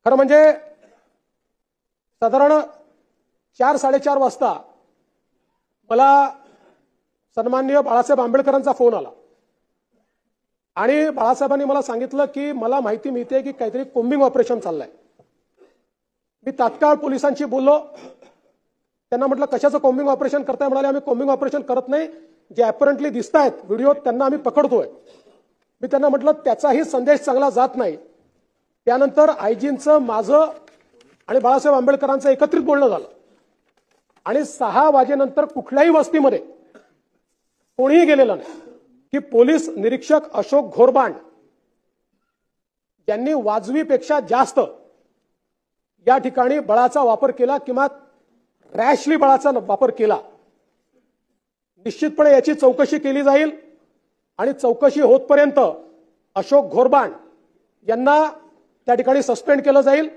खरं म्हणजे साधारण 4-4:30 वाजता मला सन्माननीय बाळासाहेब आंबेडकरांचा फोन आला आणि बाळासाहेबांनी मला सांगितलं की मला माहिती मिळते की काहीतरी कोम्बिंग ऑपरेशन चाललंय। मी तात्काळ पोलिसांशी बोललो, त्यांना म्हटलं कशाचं कोम्बिंग ऑपरेशन करताय? म्हणाले आम्ही कोम्बिंग ऑपरेशन करत नाही, जे अपॅरंटली दिसतायत व्हिडिओ त्यांना आम्ही पकडतोय। मी त्यांना म्हटलं त्याचाही संदेश चांगला जात नाही। त्यानंतर आयजींचं माझं आणि बाळासाहेब आंबेडकरांचं एकत्रित बोलणं झालं आणि 6 वाजेनंतर कुठल्याही वस्तीमध्ये कोणीही गेलेलं नाही की पोलीस निरीक्षक अशोक घोरबांड यांनी वाजवीपेक्षा जास्त या ठिकाणी बळाचा वापर केला किंवा रॅशली बळाचा वापर केला। निश्चितपणे याची चौकशी केली जाईल आणि चौकशी होतपर्यंत अशोक घोरबांड यांना त्या ठिकाणी सस्पेंड केलं जाईल।